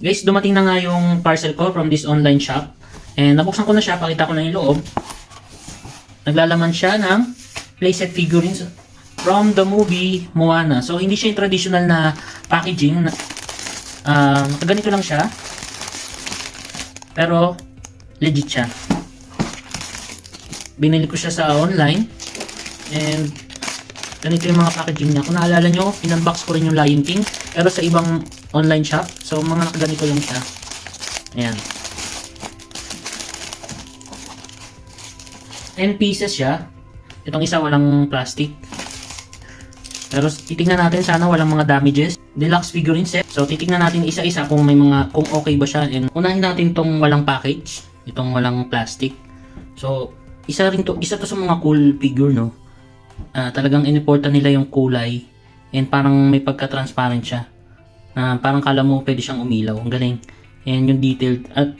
Guys, dumating na nga yung parcel ko from this online shop. And nabuksan ko na siya, pakita ko na yung loob. Naglalaman siya ng playset figurines from the movie Moana. So, hindi siya yung traditional na packaging. Ganito lang siya. Pero, legit siya. Binili ko siya sa online. And, ganito yung mga packaging niya. Kung naalala nyo, in-unbox ko rin yung Lion King. Pero sa ibang online shop. So, mga nakaganito lang siya. Ayan. 10 pieces siya. Itong isa walang plastic. Pero titingnan natin, sana walang mga damages. Deluxe figurine set. So titingnan natin isa-isa kung may mga, kung okay ba siya. And unahin natin itong walang package, itong walang plastic. So isa to sa mga cool figure, no. Talagang inimportan nila yung kulay and parang may pagka-transparent siya. Parang kala mo pwede siyang umilaw. Ang galing. And yung detailed at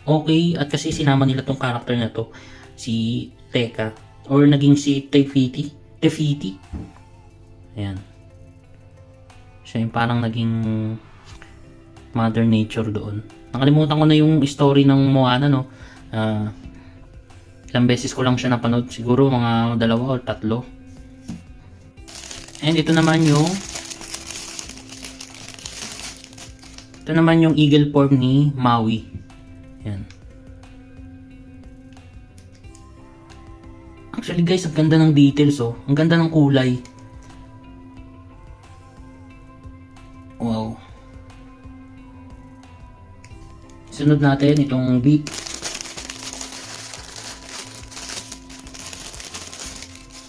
okay, at kasi sinama nila tong character na to, si Teka, or naging si Tefiti. Ayan. Siya yung parang naging Mother Nature doon. Nakalimutan ko na yung story ng Moana, no. Ilang beses ko lang siya napanood. Siguro mga 2 o 3. And ito naman yung eagle form ni Maui. Ayan. Actually guys, ang ganda ng details, oh. Ang ganda ng kulay. Wow. Sunod natin itong beak.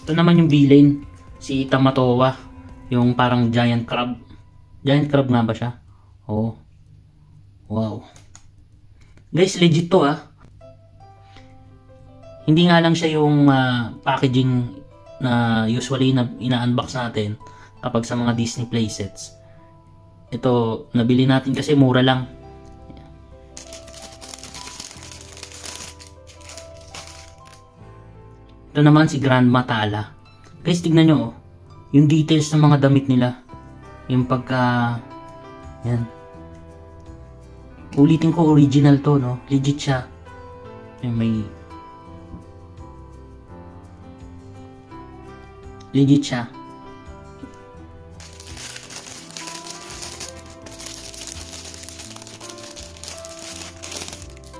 Ito naman yung villain, si Tamatoa, yung parang giant crab. Giant crab nga ba siya? Oh. Wow. Guys, legit to, ah. Hindi nga lang siya yung packaging na usually na ina-unbox natin kapag sa mga Disney playsets. Ito, nabili natin kasi mura lang. Ito naman si Grandma Tala. Guys, tignan nyo, oh, yung details ng mga damit nila. Yung pagka... Yan. Ulitin ko, original to, no? Legit siya. Yung may... Legit siya.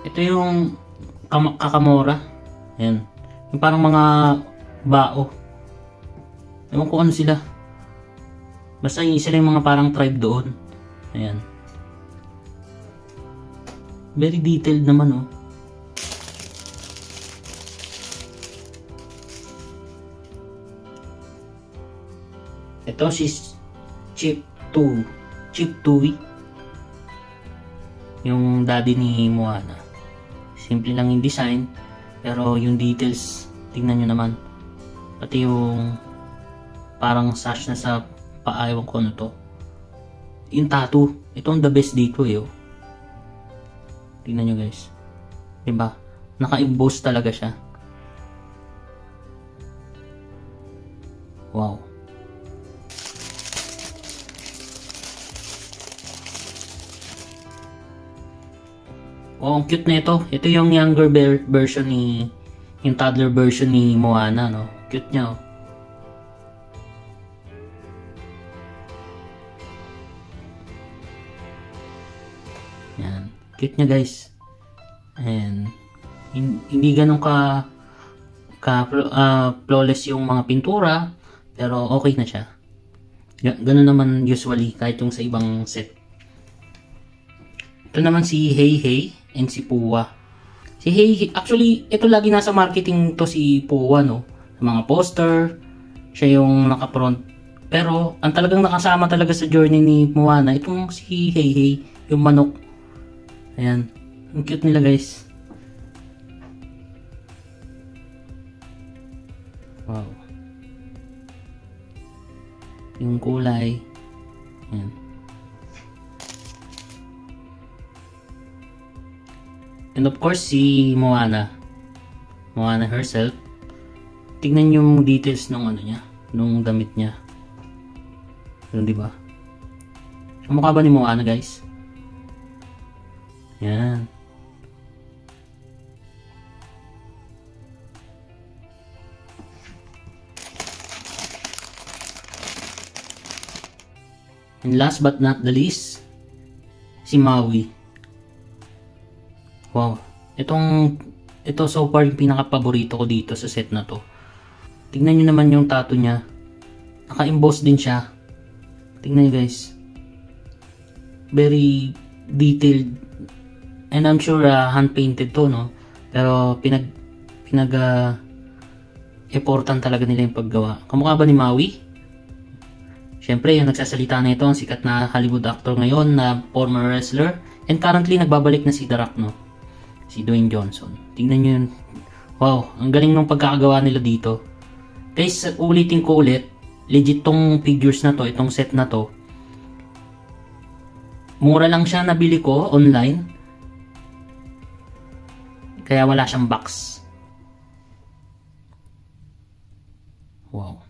Ito yung Kakamora. Ayan. Yung parang mga bao. Ewan ko ano sila. Basta sila yung mga parang tribe doon. Ayan. Very detailed naman, oh. Ito si Chip Tui. Yung daddy ni Moana. Simple lang yung design, pero yung details, tingnan nyo naman. Pati yung parang sash na sa paa, ewan ko ano to. Yung tattoo, ito ang the best dito, eh, oh. Tingnan nyo guys. Diba? Naka-emboss talaga siya. Wow. Oh, ang cute na ito. Ito yung younger version ni, yung toddler version ni Moana, no? Cute niya, oh. Yan. Cute niya, guys. And hindi ganun flawless yung mga pintura, pero okay na siya. Ganun naman usually kahit yung sa ibang set. Ito naman si Hey Hey and si Puwa. Si Hey Hey, actually, ito lagi nasa marketing to si Puwa, no? Sa mga poster, siya yung naka-front. Pero, ang talagang nakasama talaga sa journey ni Moana, itong si Hey Hey, yung manok. Ayan. Ang cute nila, guys. Wow. Yung kulay. Ayan. And of course, si Moana herself. Tignan yung details ng ano niya, nung damit niya. Yun, di ba? Ang mukha ba ni Moana, guys? Yan. And last but not the least, si Maui. Wow. Ito so far yung pinaka-paborito ko dito sa set na to. Tingnan nyo naman yung tattoo niya. Naka-emboss din siya. Tingnan nyo guys. Very detailed. And I'm sure hand-painted to, no? Pero effortan talaga nila yung paggawa. Kamukha ba ni Maui? Siyempre, yung nagsasalita na ito, ang sikat na Hollywood actor ngayon na former wrestler. And currently, nagbabalik na si The Rock, no? Si Dwayne Johnson. Tingnan nyo yun. Wow, ang galing ng pagkakagawa nila dito. Guys, ulitin ko ulit. Legit tong figures na to, itong set na to. Mura lang siya nabili ko online. Kaya wala siyang box. Wow.